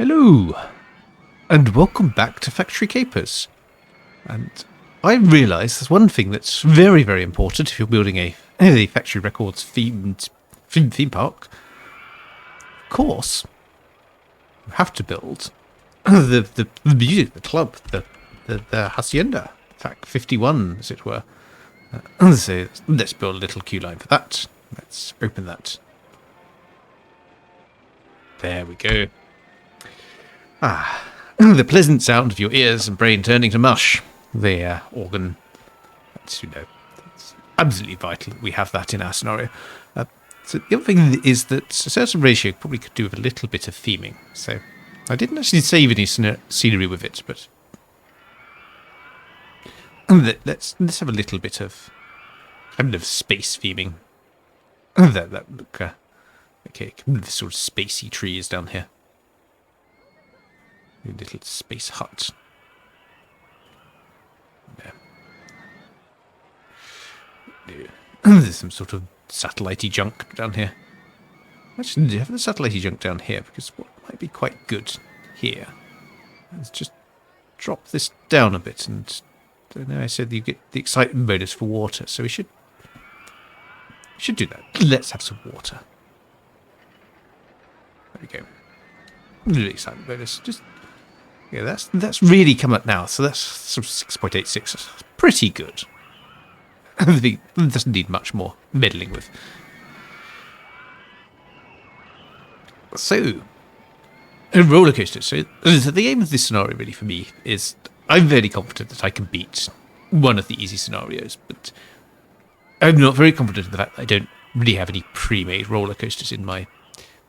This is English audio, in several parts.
Hello, and welcome back to Factory Capers. And I realise there's one thing that's very, very important if you're building a Factory Records themed theme park. Of course, you have to build the music, the club, the hacienda, Fac 51, as it were. So let's build a little queue line for that. Let's open that. There we go. The pleasant sound of your ears and brain turning to mush. The organ. That's, that's absolutely vital that we have that in our scenario. So the other thing is that a certain ratio probably could do with a little bit of theming. So I didn't actually save any scenery with it, but let's have a little bit of space theming. That look okay. The sort of spacey trees down here. A little space hut. There. There's some sort of satellite-y junk down here. Actually, do you have the satellite-y junk down here? Because what might be quite good here is just drop this down a bit. And I don't know, I said you get the excitement bonus for water, so we should do that. Let's have some water. There we go. Really excitement bonus. Just yeah, that's really come up now. So that's sort of 6.86. That's pretty good. It doesn't need much more meddling with. So, roller coasters. So the aim of this scenario really for me is I'm very confident that I can beat one of the easy scenarios, but I'm not very confident in the fact that I don't really have any pre-made roller coasters in my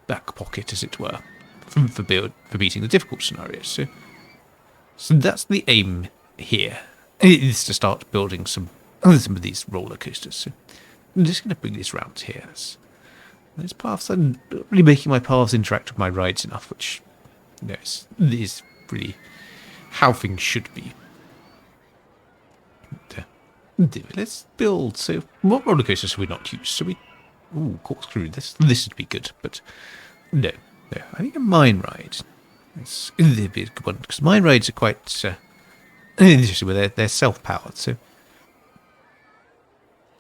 back pocket, as it were, for beating the difficult scenarios. So that's the aim here, is to start building some of these roller coasters. So I'm just going to bring this round here. These paths, I'm not really making my paths interact with my rides enough, which is really how things should be. Let's build. So what roller coasters have we not used? So corkscrew. This would be good, but no. I think a mine ride. It's a good one because mine rides are quite interesting. Where they're self-powered, so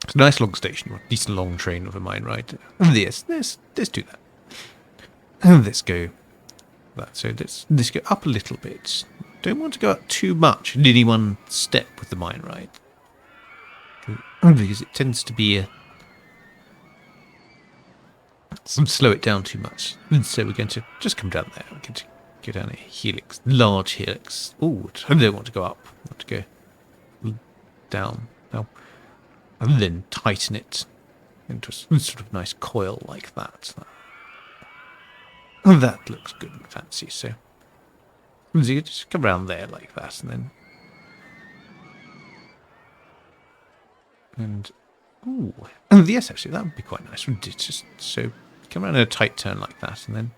it's a nice long station, or a decent long train of a mine ride. Yes, let's do that. Let's go that. So let's go up a little bit. Don't want to go up too much in any one step with the mine ride, because it tends to be slow it down too much. And so we're going to just come down there. We're going to go down a helix, large helix. Oh, I don't want to go up. I want to go down now. And then tighten it into a sort of nice coil like that. That looks good and fancy. So you just come around there like that, and yes, actually, that would be quite nice, wouldn't it? Just so come around in a tight turn like that, and then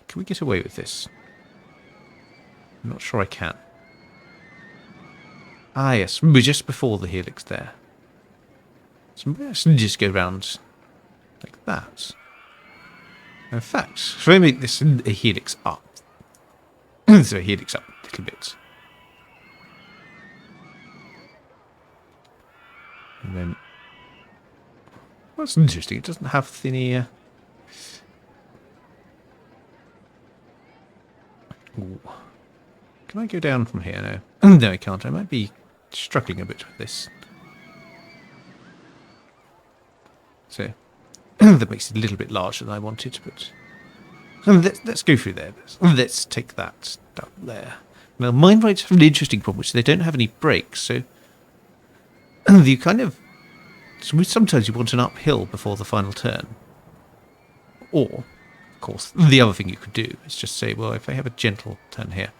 can we get away with this? I'm not sure I can. Yes, we're just before the helix there. So let's just go round like that. In fact, if I make this a helix up, so a helix up a little bit. And then, well, that's interesting. It doesn't have any. Can I go down from here? No, no, I can't. I might be struggling a bit with this. So that makes it a little bit larger than I wanted, but let's go through there. Let's take that down there. Now, mine rides have an interesting problem, which they don't have any brakes, so you kind of sometimes you want an uphill before the final turn. Or, of course, the other thing you could do is just say, well, if I have a gentle turn here,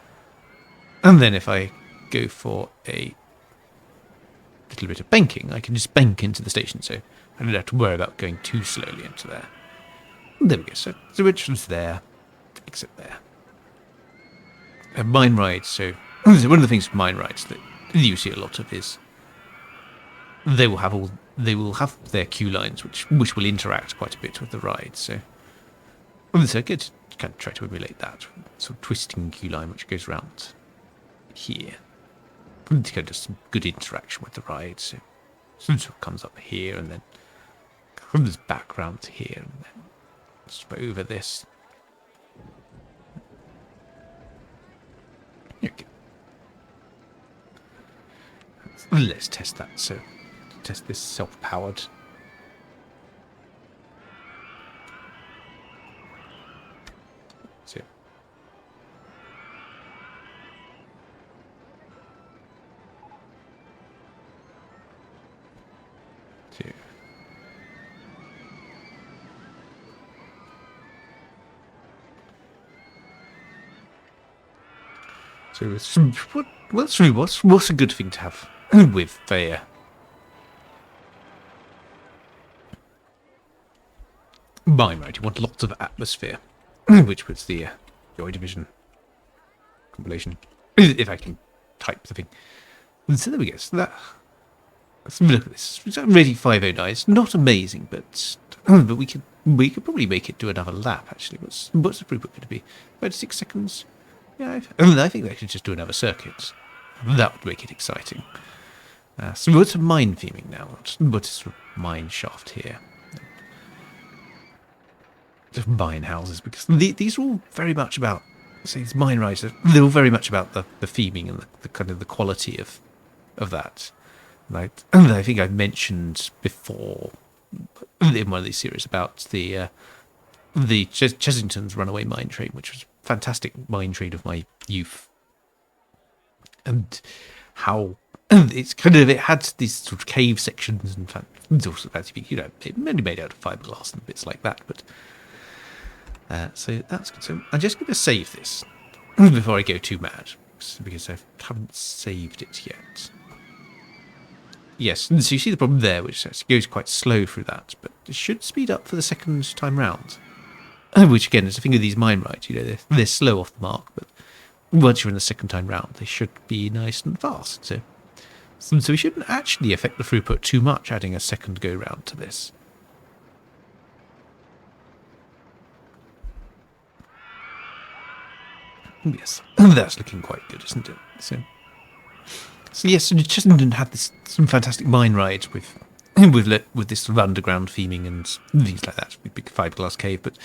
and then if I go for a little bit of banking, I can just bank into the station, so I don't have to worry about going too slowly into there. And there we go. So the entrance there, exit there. Mine rides. So one of the things with mine rides that you see a lot of is they will have their queue lines, which will interact quite a bit with the ride. So good kind of try to emulate that sort of twisting queue line which goes around here. Kind of just some good interaction with the ride. So sort of comes up here and then comes back round to here and then just over this. Okay. Let's test that. So test this self-powered. So what's a good thing to have with a mine ride? You want lots of atmosphere, which was the Joy Division compilation. If I can type the thing. So there we go. So let's look at this. It's already 509. It's not amazing, but we could probably make it do another lap. Actually, what's the throughput going to be? About 6 seconds. Yeah, I think they should just do another circuit. That would make it exciting. So what's a mine theming now? What's sort of mine shaft here? Just mine houses, because these are all very much about. So these mine rides, they're all very much about the theming and the kind of the quality of that. Right? And I think I mentioned before in one of these series about the Chessington's Runaway Mine Train, which was a fantastic mine train of my youth, and how it had these sort of cave sections and sorts of fancy, it mainly made out of fiberglass and bits like that. But so that's good. So I'm just going to save this before I go too mad, because I haven't saved it yet. Yes, so you see the problem there, which goes quite slow through that, but it should speed up for the second time round. Which again is the thing of these mine rides, they're slow off the mark, but once you're in the second time round, they should be nice and fast. So we shouldn't actually affect the throughput too much adding a second go round to this. Yes, that's looking quite good, isn't it? So yes, Chessington had some fantastic mine rides with this sort of underground theming and things like that, with big fiberglass cave. But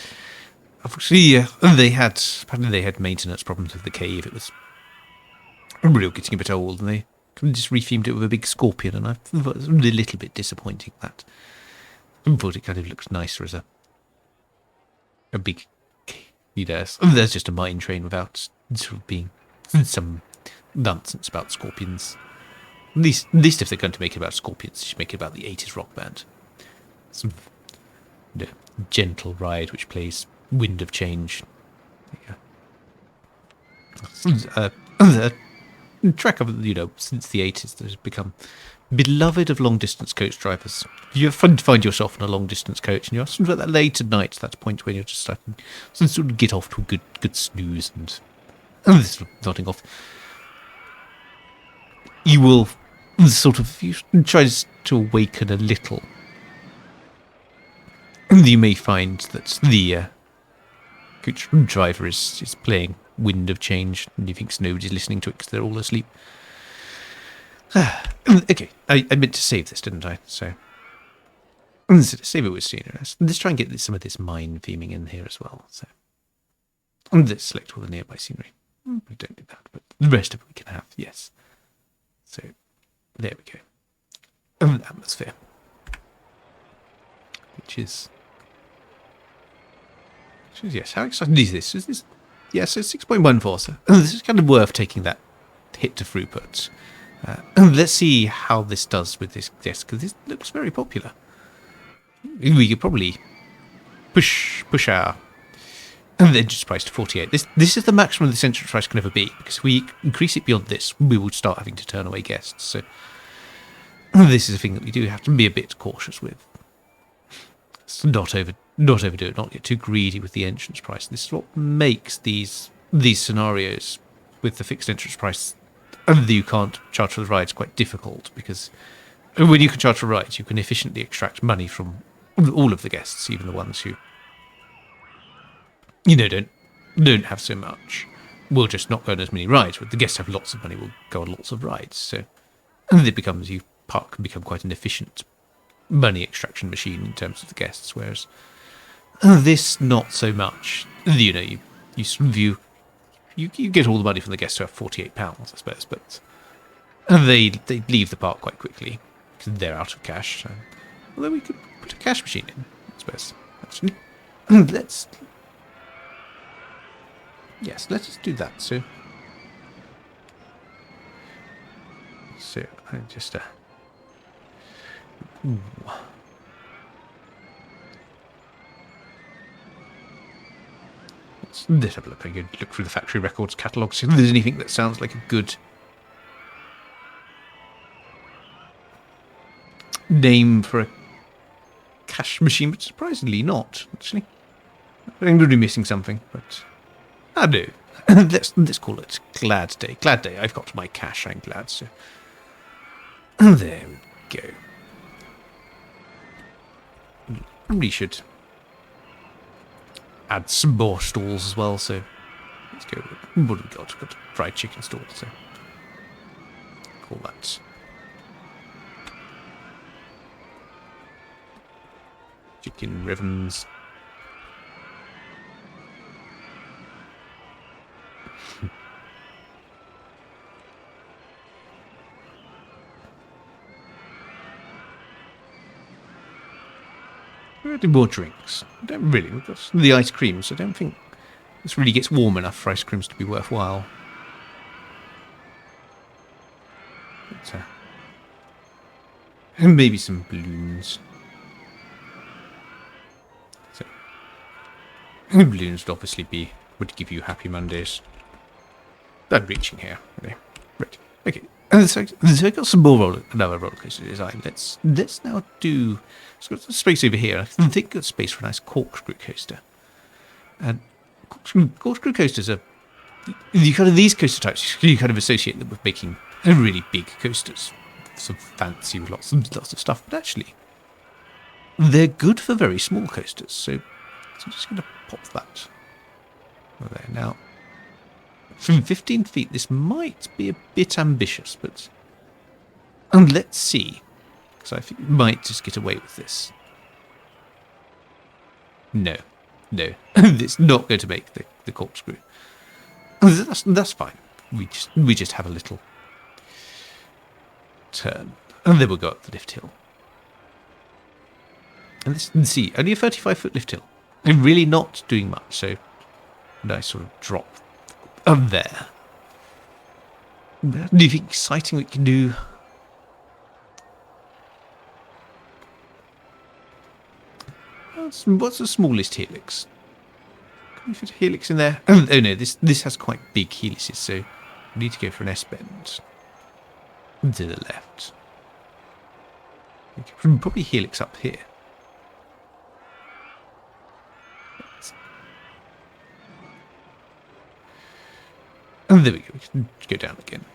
unfortunately, they had maintenance problems with the cave. It was really getting a bit old, and they just rethemed it with a big scorpion. And I thought it was a little bit disappointing that. I thought it kind of looks nicer as a big. There's just a mine train without sort of being some nonsense about scorpions. At least if they're going to make it about scorpions, they should make it about the 80s rock band. Some gentle ride which plays Wind of Change. The track of since the 80s that has become beloved of long distance coach drivers. If you find yourself in a long distance coach and you're sort of at that late at night, that's the point when you're just starting to sort of get off to a good snooze and sort of nodding off. You will sort of try to awaken a little. You may find that the coach driver is playing Wind of Change, and he thinks nobody's listening to it because they're all asleep. Okay, I meant to save this, didn't I? So save it with scenery. Let's try and get some of this mine theming in here as well. So let's select all the nearby scenery. We don't do that, but the rest of it we can have, yes. So there we go. Atmosphere, which is yes. How exciting is this? Is this? Yes, it's 6.14. So this is kind of worth taking that hit to throughput. Let's see how this does with this desk, because this looks very popular. We could probably push our entrance price to 48. This is the maximum this entrance price can ever be, because if we increase it beyond this, we would start having to turn away guests. So this is a thing that we do have to be a bit cautious with. So not overdo it, not get too greedy with the entrance price. This is what makes these scenarios with the fixed entrance price that you can't charge for the rides quite difficult, because when you can charge for rides, you can efficiently extract money from all of the guests, even the ones who don't don't have so much will just not go on as many rides, but the guests have lots of money, will go on lots of rides. So it becomes, you park can become quite an efficient money extraction machine in terms of the guests, whereas this not so much. You know, you sort of you get all the money from the guests who have £48, I suppose, but they leave the park quite quickly because they're out of cash. So, although we could put a cash machine in, I suppose. Actually, let's just do that. So I just ooh. Let's have a look. I could look through the factory records catalogue, see if there's anything that sounds like a good name for a cash machine, but surprisingly not, actually. I'm going to be missing something, but I do. Let's call it Glad Day. Glad Day. I've got my cash, I'm glad, so there we go. Probably should add some more stalls as well, so let's go. What have we got? We've got a fried chicken stall, so call that chicken ribbons. We're going to do more drinks. Don't really. We've got the ice cream, so I don't think this really gets warm enough for ice creams to be worthwhile. But, and maybe some balloons. So, balloons would obviously would give you Happy Mondays. I'm reaching here. Okay. Right. Okay. So I've got some more another roller coaster design. Let's now do. So got some space over here. I think I've got space for a nice corkscrew coaster. And corkscrew coasters are these coaster types. You kind of associate them with making really big coasters, some fancy with lots of stuff. But actually, they're good for very small coasters. So I'm just going to pop that over there now. From 15 feet, this might be a bit ambitious, but let's see. Because I think we might just get away with this. No. It's not going to make the corkscrew. That's fine. We just have a little turn. And then we'll go up the lift hill. And let's see, only a 35-foot lift hill. And really not doing much, so nice sort of drop there. Anything exciting we can do? What's the smallest helix? Can we fit a helix in there? Oh no, this has quite big helices, so we need to go for an S-bend to the left. Probably helix up here. And there we go. We can go down again.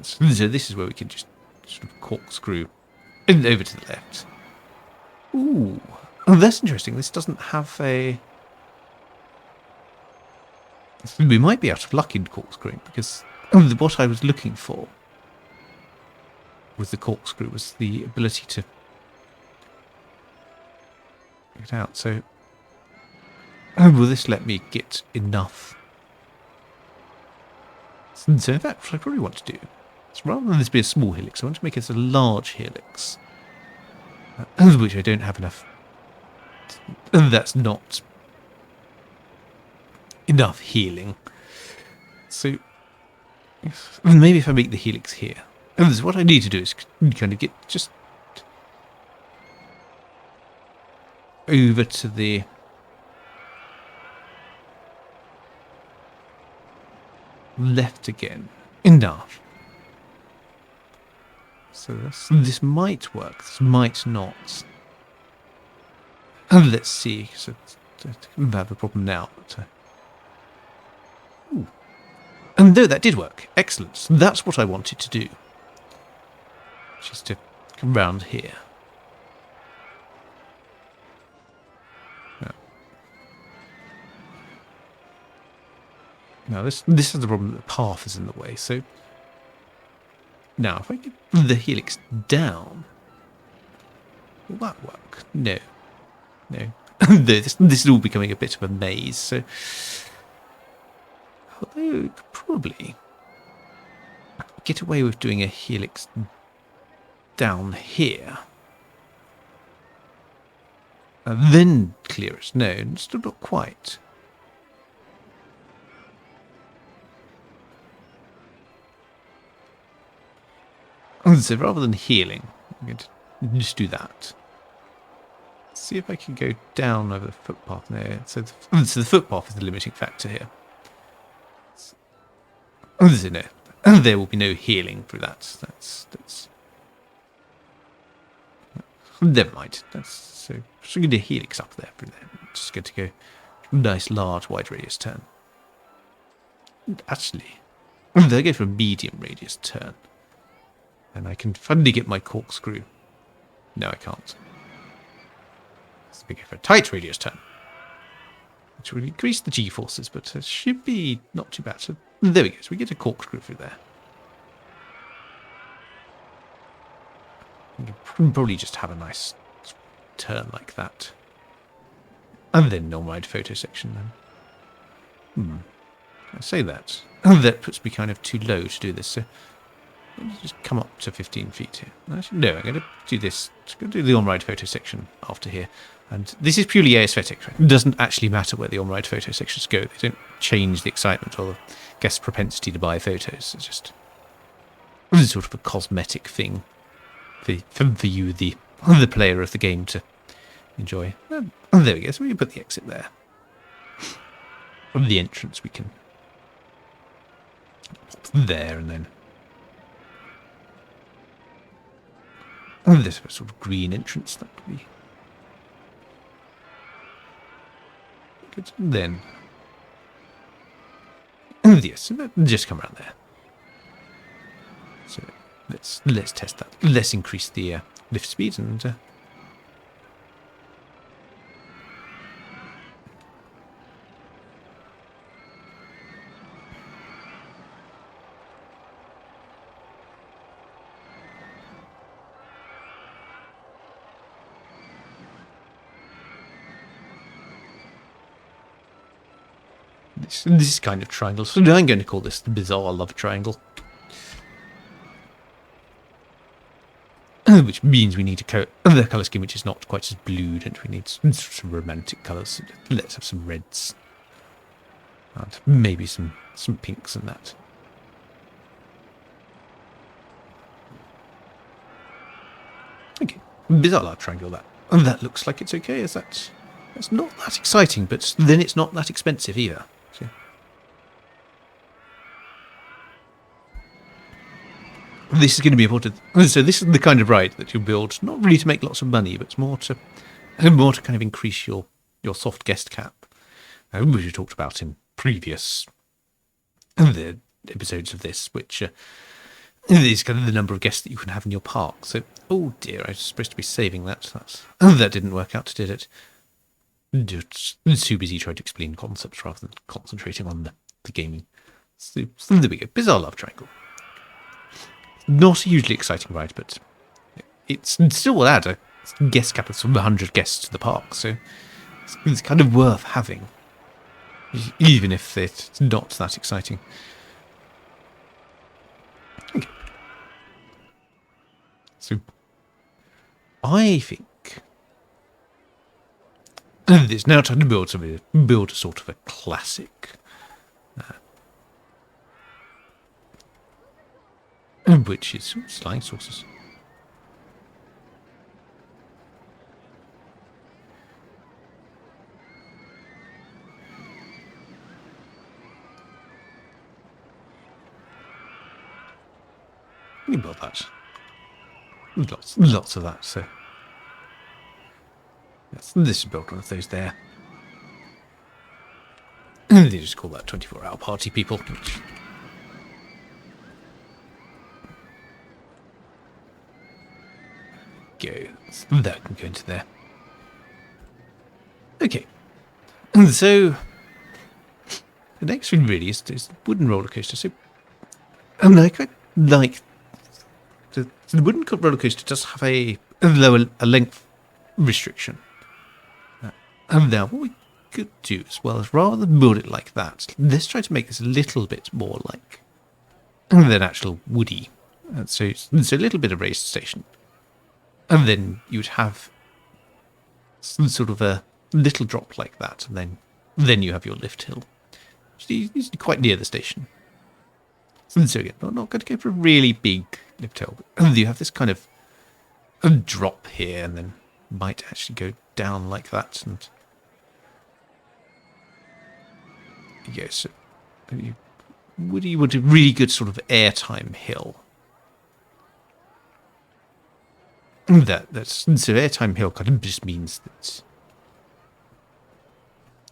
So this is where we can just sort of corkscrew over to the left. Ooh. Oh, that's interesting. This doesn't have a... We might be out of luck in corkscrewing, because what I was looking for with the corkscrew was the ability to get it out. So, will this let me get enough? So in fact, what I probably want to do is, rather than this be a small helix, I want to make it a large helix, which I don't have enough. That's not enough healing. So maybe if I make the helix here, and what I need to do is kind of get just over to the left again. Enough. So this might work. This might not. And let's see. So I have a problem now. But, and no, that did work. Excellent. So that's what I wanted to do. Just to come round here. Now this is the problem, that the path is in the way. So now if I get the helix down, will that work? No. No. this is all becoming a bit of a maze. So although could probably get away with doing a helix down here. And then clear it. No, still not quite. So rather than healing, I'm going to just do that. See if I can go down over the footpath there. So the footpath is the limiting factor here. So no, there will be no healing through that. That's never mind. So I'm going to do helix up there through there. Just going to go nice large wide radius turn. And actually, they'll go for a medium radius turn. And I can finally get my corkscrew. No, I can't. So we go for a tight radius turn. Which will increase the G-forces, but it should be not too bad. So there we go. So we get a corkscrew through there. You can probably just have a nice turn like that. And then non-wide photo section then. I say that. That puts me kind of too low to do this. So just come up to 15 feet here. Actually, no, I'm going to do this. I'm going to do the on-ride photo section after here. And this is purely aesthetic. Right? It doesn't actually matter where the on-ride photo sections go. They don't change the excitement or the guest's propensity to buy photos. It's just sort of a cosmetic thing for you, the player of the game, to enjoy. And there we go. So we can put the exit there. From the entrance, we can pop there and then. And there's a sort of green entrance that could be good. And then, yes, just come around there. So let's test that. Let's increase the lift speed and. This kind of triangle. So I'm going to call this the bizarre love triangle. Which means we need to coat the colour scheme which is not quite as blue, don't we? Need some romantic colours. Let's have some reds. And maybe some pinks and that. Okay. Bizarre love triangle that. And that looks like it's okay. Is that? It's not that exciting, but then it's not that expensive either. So. This is going to be important. So this is the kind of ride that you build, not really to make lots of money, but more to kind of increase your soft guest cap, which we talked about in previous the episodes of this, which is kind of the number of guests that you can have in your park. So, oh dear, I was supposed to be saving that. That didn't work out, did it? Just too busy trying to explain concepts rather than concentrating on the gaming. So there we go. Bizarre love triangle. Not a hugely exciting ride, but it still will add a guest cap of 100 guests to the park, so it's kind of worth having, even if it's not that exciting. Okay. So I think it's now time to build a sort of a classic, which is flying saucers. You can build that. Lots of that. So yes, this is built one of those there. They just call that 24-hour party people. Which go. That can go into there. Okay. So the next thing really is wooden roller coaster. So, I quite like the wooden roller coaster does have a length restriction. And now what we could do as well is rather than build it like that, let's try to make this a little bit more like an actual woody. So a little bit of raised station. And then you would have some sort of a little drop like that, and then you have your lift hill. It's quite near the station. So again, not going to go for a really big lift hill. But you have this kind of a drop here, and then might actually go down like that. And yes, would a really good sort of airtime hill. That's so airtime hill kind of just means that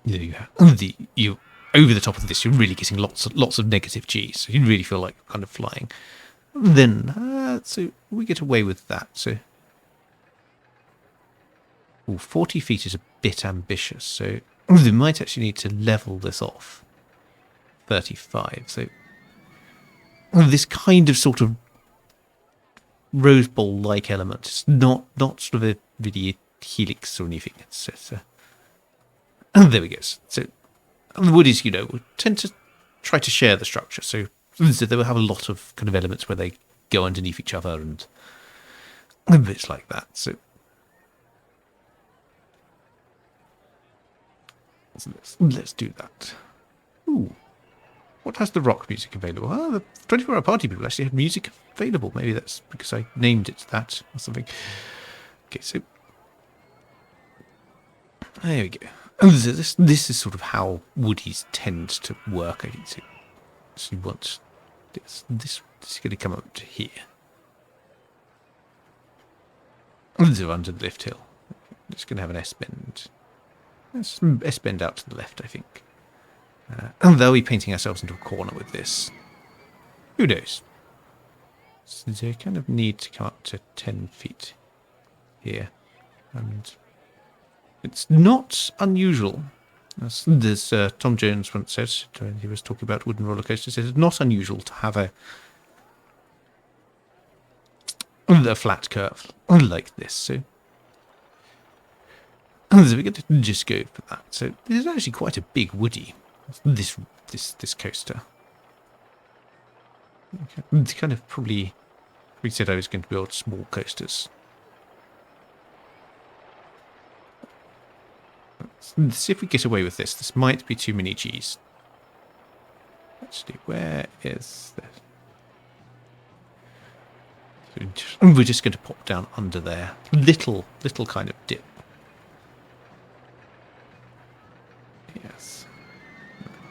you over the top of this, you're really getting lots of negative G, so you really feel like you're kind of flying. Then so we get away with that. So 40 feet is a bit ambitious, so we might actually need to level this off 35. So this kind of sort of rose bowl-like element. It's not sort of a really helix or anything. There we go. So the woodies, will tend to try to share the structure. So they will have a lot of kind of elements where they go underneath each other and bits like that. So let's do that. Ooh. What has the rock music available? Oh, the 24-hour party people actually have music available. Maybe that's because I named it that or something. Okay, so there we go. This is sort of how woodies tend to work. I think so you want this is going to come up to here. So under the lift hill. It's going to have an S-bend. S-bend out to the left, I think. And they'll be painting ourselves into a corner with this. Who knows? So they kind of need to come up to 10 feet here. And it's not unusual. As Tom Jones once said, when he was talking about wooden roller coasters, it's not unusual to have a flat curve like this. So we're going to just go for that. So this is actually quite a big woody. This coaster. It's kind of probably. We said I was going to build small coasters. Let's see if we get away with this. This might be too many G's. Actually, where is this? We're just going to pop down under there. Little kind of dip. Yes.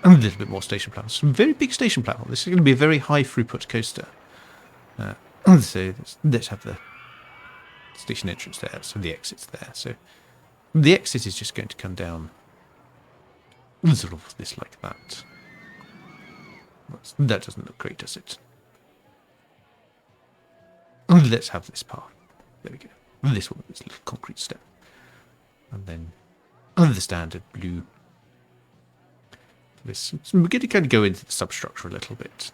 A little bit more station platform. Some very big station platform. This is going to be a very high throughput coaster. So let's have the station entrance there. So the exit's there. So the exit is just going to come down sort of this like that. That doesn't look great, does it? Let's have this path. There we go. This one, this little concrete step. And then the standard blue. So we're going to kind of go into the substructure a little bit.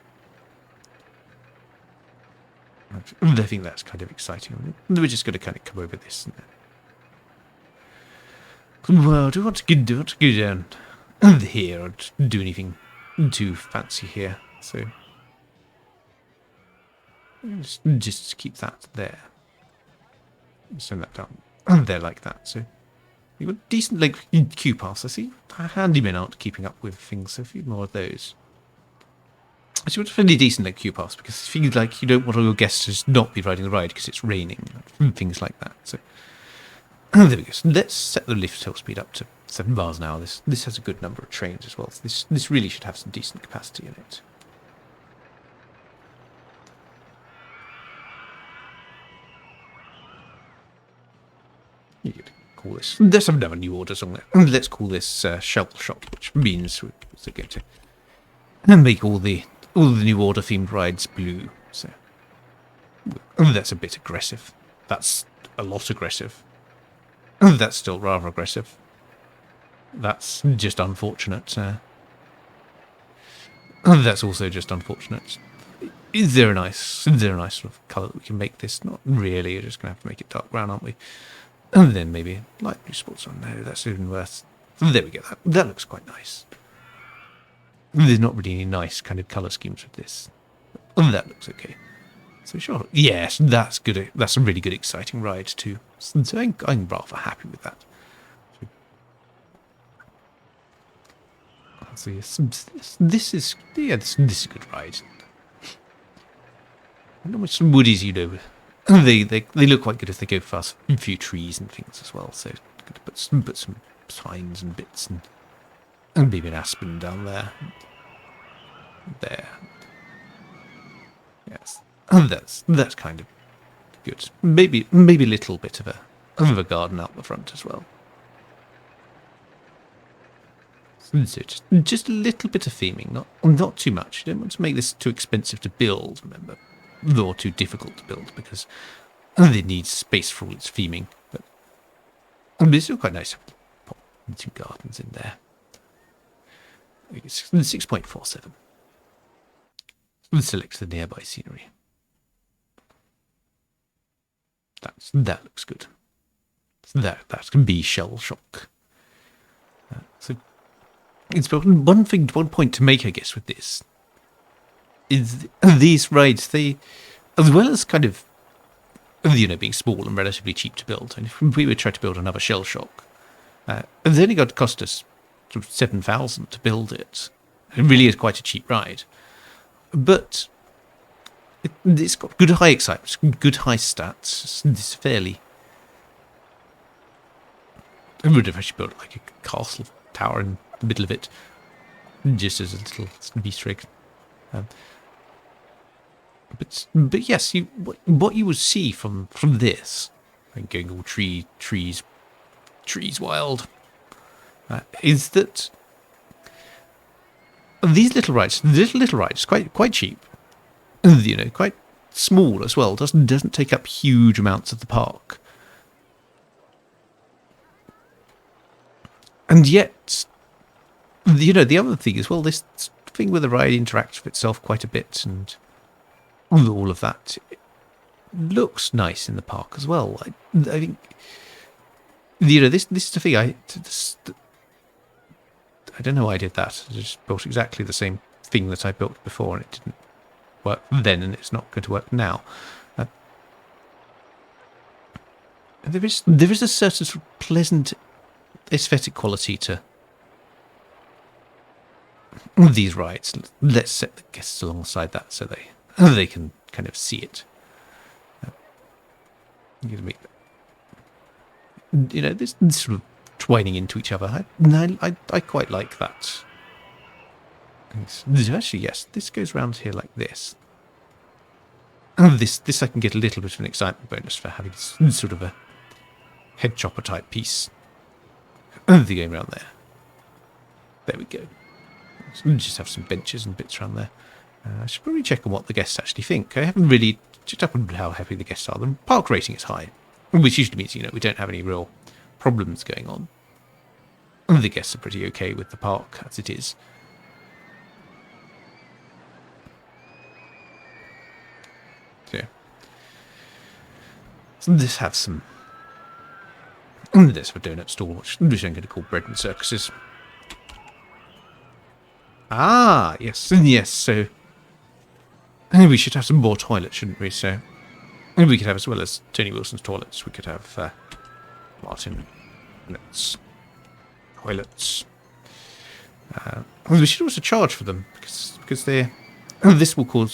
I think that's kind of exciting. We're just going to kind of come over this. Well, do we want to go down here or do anything too fancy here? So just keep that there. Send that down there like that. So you've got decent like queue paths. I see handymen aren't keeping up with things, so a few more of those. I see what's fairly decent like queue paths because it feels like you don't want all your guests to just not be riding the ride because it's raining and things like that. So there we go. So let's set the lift hill speed up to 7 miles an hour. This has a good number of trains as well. So this really should have some decent capacity in it. You could call this. Let's have another new order song there. Let's call this Shell Shop, which means we're going to make all the new order themed rides blue. So that's a bit aggressive. That's a lot aggressive. That's still rather aggressive. That's just unfortunate. That's also just unfortunate. Is there a nice sort of colour that we can make this? Not really. We're just going to have to make it dark brown, aren't we? And then maybe light blue spots on. No, that's even worse. There we go. That looks quite nice. There's not really any nice kind of colour schemes with this. That looks okay. So sure. Yes, that's good. That's a really good, exciting ride too. So I'm rather happy with that. So yes, this is this is a good ride. I know some woodies, they look quite good if they go fast. A few trees and things as well. So good to put some pines and bits and maybe an aspen down there. There. Yes, that's kind of good. Maybe a little bit of a garden out the front as well. So just a little bit of theming, not too much. You don't want to make this too expensive to build, remember, or too difficult to build, because it needs space for all its theming. But it's still quite nice to pop two gardens in there. It's 6.47. Select the nearby scenery. That looks good. That can be shell shock. So it's one point to make, I guess, with this is these rides. They, as well as kind of being small and relatively cheap to build. And if we would try to build another shell shock, it's only got to cost us sort of 7,000 to build it. It really is quite a cheap ride. But it's got good high excitement, good high stats. It's fairly. I would have actually built like a castle tower in the middle of it, just as a little Easter egg. But yes, what you would see from this, and going all trees wild, is that. These little rides, quite cheap, quite small as well. Doesn't take up huge amounts of the park, and yet, the other thing as well. This thing with the ride interacts with itself quite a bit, and all of that it looks nice in the park as well. I think, this is the thing. I don't know why I did that. I just built exactly the same thing that I built before, and it didn't work then, and it's not going to work now. There is a certain sort of pleasant aesthetic quality to these rides. Let's set the guests alongside that so they can kind of see it. I'm going to make this sort of twining into each other. I quite like that. Actually, yes, this goes around here like this. And this I can get a little bit of an excitement bonus for having sort of a head chopper type piece. The going around there. There we go. So we'll just have some benches and bits around there. I should probably check on what the guests actually think. I haven't really checked up on how happy the guests are. The park rating is high, which usually means we don't have any real problems going on. The guests are pretty okay with the park as it is. So let's have some. There's a donut stall, which I'm going to call Bread and Circuses. Ah, yes. So we should have some more toilets, shouldn't we? So we could have, as well as Tony Wilson's toilets, we could have Martin Bennett's toilets. We should also charge for them because they're. This will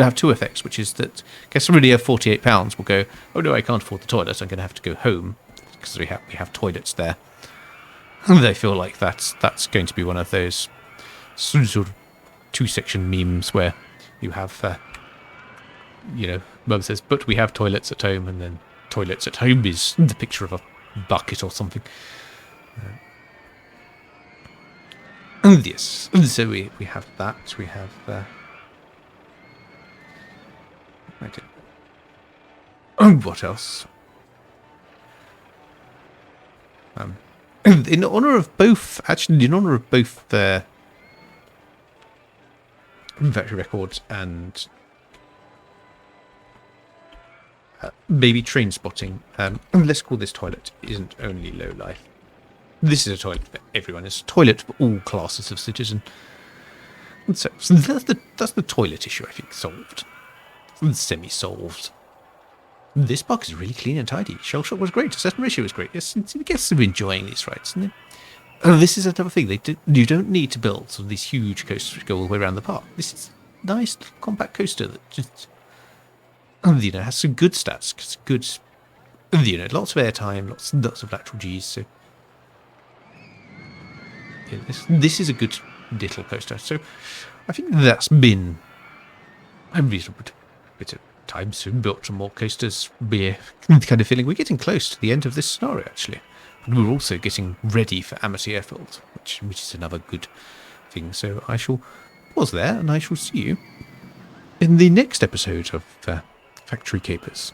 have two effects, which is that guests already have £48 will go, oh no, I can't afford the toilet, I'm going to have to go home because we have toilets there. And they feel like that's going to be one of those sort of two-section memes where you have, Mum says, but we have toilets at home, and then toilets at home is the picture of a bucket or something. And yes, so we have that, we have... what else? In honour of both factory records and maybe train spotting. Let's call this toilet isn't only low life. This is a toilet for everyone. It's a toilet for all classes of citizen. And so that's the toilet issue, I think, solved. Semi-solved. This park is really clean and tidy. Shell shock was great. Assessment ratio was great. Yes, the guests are enjoying these rides. And this is another thing. You don't need to build sort of these huge coasters which go all the way around the park. This is a nice compact coaster that just, has some good stats. Good, lots of airtime, lots of lateral Gs. So yeah, this is a good little coaster. So I think that's been a reasonable bit of time. Soon built some more coasters. We're kind of feeling we're getting close to the end of this scenario, actually. But we're also getting ready for Amity Airfield, which is another good thing. So I shall pause there, and I shall see you in the next episode of Factory Capers.